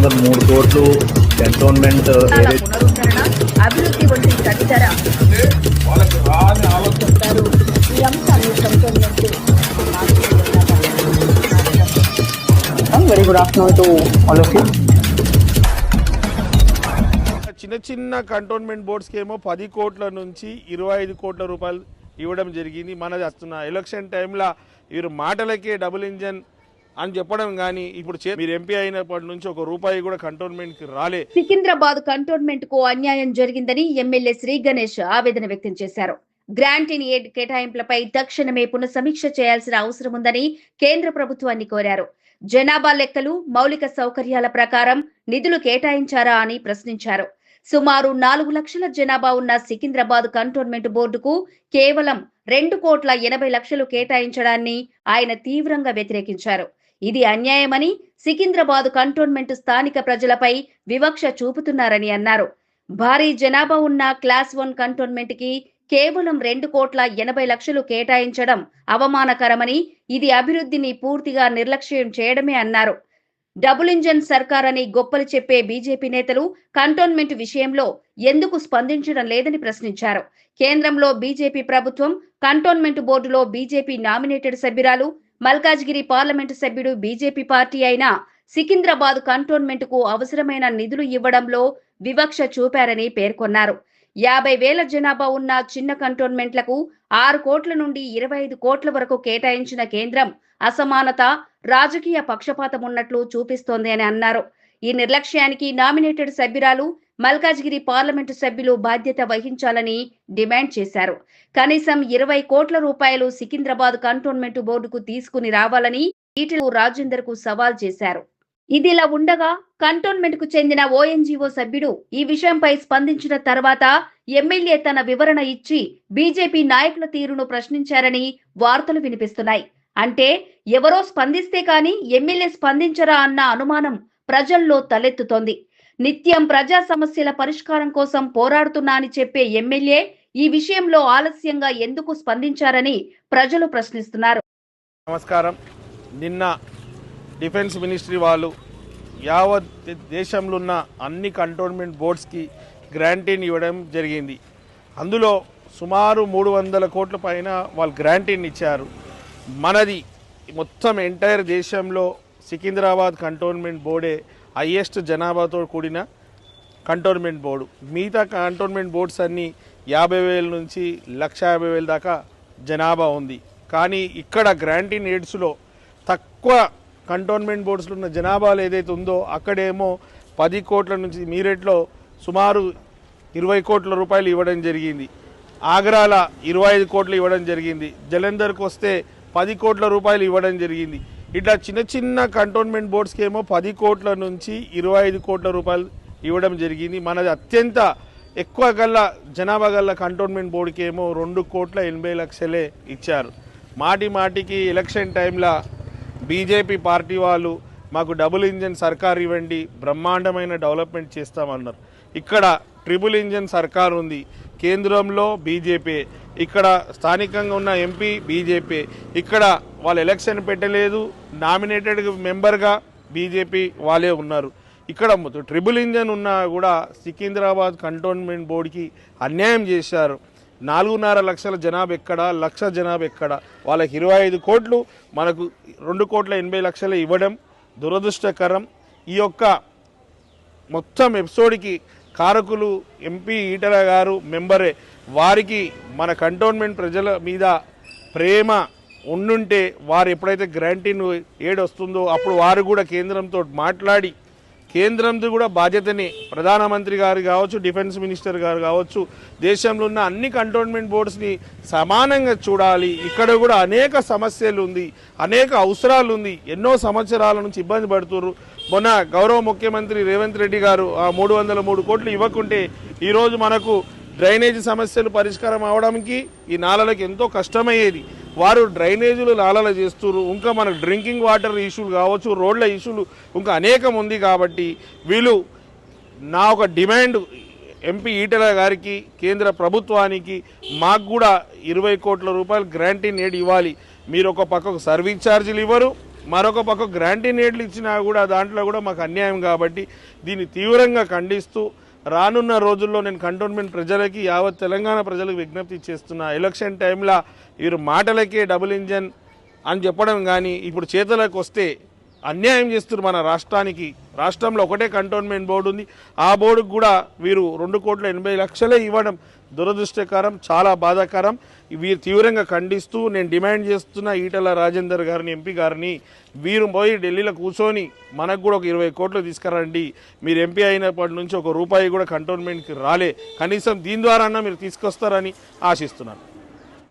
303 కోట్లు కంటోన్మెంట్ పునరుద్ధరణ అభివృద్ధి వంటి తదితర చెప్పారు. ఈ అంశాన్ని cantonment very good afternoon to all of you. చిన్న కంటోన్మెంట్ బోర్డ్స్కి ఏమో 10 కోట్ల నుంచి 25 కోట్ల రూపాయలు ఇవ్వడం జరిగింది. మనది వస్తున్న ఎలక్షన్ టైంలో వీరు మాటలకే డబుల్ ఇంజన్ అని చెప్పడం కానీ ఇప్పుడు మీరు ఎంపీ అయినప్పటి నుంచి 1 రూపాయి కూడా కంటోన్మెంట్ కి రాలే. సికింద్రాబాద్ కంటోన్మెంట్ కు అన్యాయం జరిగిందని ఎమ్మెల్యే శ్రీ గణేష్ ఆవేదన వ్యక్తం చేశారు. గ్రాంట్ ఇన్ ఎయిడ్ కేటాయింపులపై తక్షణమే పునఃసమీక్ష చేయాల్సిన అవసరం ఉందని కేంద్ర ప్రభుత్వాన్ని కోరారు. జనాభా లెక్కలు, మౌలిక సౌకర్యాల ప్రకారం నిధులు కేటాయించారా అని ప్రశ్నించారు. సుమారు 4 లక్షల జనాభా ఉన్న సికింద్రాబాద్ కంటోన్మెంట్ బోర్డుకు కేవలం 2,80,00,000 కేటాయించడాన్ని ఆయన తీవ్రంగా వ్యతిరేకించారు. ఇది అన్యాయమని, సికింద్రాబాద్ కంటోన్మెంట్ స్థానిక ప్రజలపై వివక్ష చూపుతున్నారని అన్నారు. భారీ జనాభా ఉన్న క్లాస్ 1 కంటోన్మెంట్ కి కేవలం 2,80,00,000 కేటాయించడం అవమానకరమని, ఇది అభివృద్ధిని పూర్తిగా నిర్లక్ష్యం చేయడమే అన్నారు. డబుల్ ఇంజన్ సర్కార్ అని గొప్పలు చెప్పే బీజేపీ నేతలు కంటోన్మెంట్ విషయంలో ఎందుకు స్పందించడం లేదని ప్రశ్నించారు. కేంద్రంలో బీజేపీ ప్రభుత్వం, కంటోన్మెంట్ బోర్డులో బీజేపీ నామినేటెడ్ సభ్యురాలు, మల్కాజ్గిరి పార్లమెంటు సభ్యుడు బీజేపీ పార్టీ అయిన సికింద్రాబాద్ కంటోన్మెంట్ కు అవసరమైన నిధులు ఇవ్వడంలో వివక్ష చూపారని పేర్కొన్నారు. 50,000 జనాభా ఉన్న చిన్న కంటోన్మెంట్లకు 6 కోట్ల నుండి 25 కోట్ల వరకు కేటాయించిన కేంద్రం అసమానత, రాజకీయ పక్షపాతం ఉన్నట్లు చూపిస్తోంది అని అన్నారు. ఈ నిర్లక్ష్యానికి నామినేటెడ్ సభ్యురాలు, మల్కాజ్గిరి పార్లమెంటు సభ్యులు బాధ్యత వహించాలని డిమాండ్ చేశారు. కనీసం 20 కోట్ల రూపాయలు సికింద్రాబాద్ కంటోన్మెంట్ బోర్డుకు తీసుకుని రావాలని ఈటెల రాజేందర్ కు సవాల్ చేశారు. ఇదిలా ఉండగా కంటోన్మెంట్ కు చెందిన ఓఎన్జీఓ సభ్యుడు ఈ విషయంపై స్పందించిన తర్వాత ఎమ్మెల్యే తన వివరణ ఇచ్చి బీజేపీ నాయకుల తీరును ప్రశ్నించారని వార్తలు వినిపిస్తున్నాయి. అంటే ఎవరో స్పందిస్తే కానీ ఎమ్మెల్యే స్పందించరా అన్న అనుమానం ప్రజల్లో తలెత్తుతోంది. నిత్యం ప్రజా సమస్యల పరిష్కారం కోసం పోరాడుతున్నా అని చెప్పే ఎమ్మెల్యే ఈ విషయంలో ఆలస్యంగా ఎందుకు స్పందించారని ప్రజలు ప్రశ్నిస్తున్నారు. నమస్కారం. నిన్న డిఫెన్స్ మినిస్ట్రీ వాళ్ళు యావత్ దేశంలో ఉన్న అన్ని కంటోన్మెంట్ బోర్డ్స్కి గ్రాంటీని ఇవ్వడం జరిగింది. అందులో సుమారు 300 కోట్ల పైన వాళ్ళు గ్రాంటీని ఇచ్చారు. మనది మొత్తం ఎంటైర్ దేశంలో సికింద్రాబాద్ కంటోన్మెంట్ బోర్డే హైయెస్ట్ జనాభాతో కూడిన కంటోన్మెంట్ బోర్డు. మిగతా కంటోన్మెంట్ బోర్డ్స్ అన్నీ 50,000 నుంచి 1,50,000 దాకా జనాభా ఉంది. కానీ ఇక్కడ గ్రాంటీన్ ఎయిడ్స్లో తక్కువ కంటోన్మెంట్ బోర్డ్స్లో ఉన్న జనాభాలు ఏదైతే ఉందో అక్కడేమో 10 కోట్ల నుంచి మీరేట్లో సుమారు 20 కోట్ల రూపాయలు ఇవ్వడం జరిగింది. ఆగ్రాల 25 కోట్లు ఇవ్వడం జరిగింది. జలంధర్కి వస్తే 10 కోట్ల రూపాయలు ఇవ్వడం జరిగింది. ఇట్లా చిన్న కంటోన్మెంట్ బోర్డ్స్కి ఏమో 10 కోట్ల నుంచి 25 కోట్ల రూపాయలు ఇవ్వడం జరిగింది. మనది అత్యంత ఎక్కువ గల్ల జనాభా గల్ల కంటోన్మెంట్ బోర్డుకి ఏమో 2,80,00,000 ఇచ్చారు. మాటికి ఎలక్షన్ టైంలో బీజేపీ పార్టీ వాళ్ళు మాకు డబుల్ ఇంజన్ సర్కార్ ఇవ్వండి, బ్రహ్మాండమైన డెవలప్మెంట్ చేస్తామన్నారు. ఇక్కడ ట్రిపుల్ ఇంజన్ సర్కార్ ఉంది. కేంద్రంలో బీజేపీ, ఇక్కడ స్థానికంగా ఉన్న ఎంపీ బీజేపీ, ఇక్కడ వాళ్ళు ఎలక్షన్ పెట్టలేదు, నామినేటెడ్ మెంబర్గా బీజేపీ వాళ్ళే ఉన్నారు. ఇక్కడ ట్రిపుల్ ఇంజన్ ఉన్నా కూడా సికింద్రాబాద్ కంటోన్మెంట్ బోర్డుకి అన్యాయం చేశారు. 4.5 లక్షల జనాభా ఎక్కడ, 1,00,000 జనాభా ఎక్కడ, వాళ్ళకి 25 కోట్లు, మనకు 2,80,00,000 ఇవ్వడం దురదృష్టకరం. ఈ యొక్క మొత్తం ఎపిసోడ్కి కారకులు ఎంపీ ఈటెల గారు మెంబరే. వారికి మన కంటోన్మెంట్ ప్రజల మీద ప్రేమ ఉండుంటే వారు ఎప్పుడైతే గ్రాంటీన్ ఎయిడ్ వస్తుందో అప్పుడు వారు కూడా కేంద్రంతో మాట్లాడి కేంద్రంతో కూడా బాధ్యతని ప్రధానమంత్రి గారు కావచ్చు, డిఫెన్స్ మినిస్టర్ గారు కావచ్చు, దేశంలో ఉన్న అన్ని కంటోన్మెంట్ బోర్డ్స్ని సమానంగా చూడాలి. ఇక్కడ కూడా అనేక సమస్యలు ఉంది, అనేక అవసరాలు ఉంది. ఎన్నో సంవత్సరాల నుంచి ఇబ్బంది పడుతున్నారు. మొన్న గౌరవ ముఖ్యమంత్రి రేవంత్ రెడ్డి గారు ఆ 303 కోట్లు ఇవ్వకుంటే ఈరోజు మనకు డ్రైనేజ్ సమస్యలు పరిష్కారం అవడానికి ఈ నాలలకు ఎంతో కష్టమయ్యేది. వారు డ్రైనేజీలు నాలలు చేస్తున్నారు. ఇంకా మనకు డ్రింకింగ్ వాటర్ ఇష్యూలు కావచ్చు, రోడ్ల ఇష్యూలు ఇంకా అనేకం ఉంది. కాబట్టి వీళ్ళు నా ఒక డిమాండ్ ఎంపీ ఈటెల గారికి, కేంద్ర ప్రభుత్వానికి మాకు కూడా 20 కోట్ల రూపాయలు గ్రాంటీన్ ఎయిడ్ ఇవ్వాలి. మీరు ఒక పక్కకు సర్వీస్ ఛార్జీలు ఇవ్వరు, మరొక పక్క గ్రాంటీనేట్లు ఇచ్చినా కూడా దాంట్లో కూడా మాకు అన్యాయం కాబట్టి దీన్ని తీవ్రంగా ఖండిస్తూ రానున్న రోజుల్లో నేను కంటోన్మెంట్ ప్రజలకి యావత్ తెలంగాణ ప్రజలకు విజ్ఞప్తి చేస్తున్నా. ఎలక్షన్ టైంలో వీరు మాటలకే డబుల్ ఇంజన్ అని చెప్పడం కానీ ఇప్పుడు చేతులకు వస్తే అన్యాయం చేస్తున్నారు మన రాష్ట్రానికి. రాష్ట్రంలో ఒకటే కంటోన్మెంట్ బోర్డు ఉంది, ఆ బోర్డుకు కూడా వీరు 2,80,00,000 ఇవ్వడం దురదృష్టకరం, చాలా బాధాకరం. వీరు తీవ్రంగా ఖండిస్తూ నేను డిమాండ్ చేస్తున్న ఈటల రాజేందర్ గారిని, ఎంపీ గారిని, వీరు పోయి ఢిల్లీలో కూర్చొని మనకు కూడా ఒక 20 కోట్లు తీసుకురండి. మీరు ఎంపీ అయినప్పటి నుంచి ₹1 కూడా కంటోన్మెంట్కి రాలే, కనీసం దీని ద్వారా మీరు తీసుకొస్తారని ఆశిస్తున్నాను.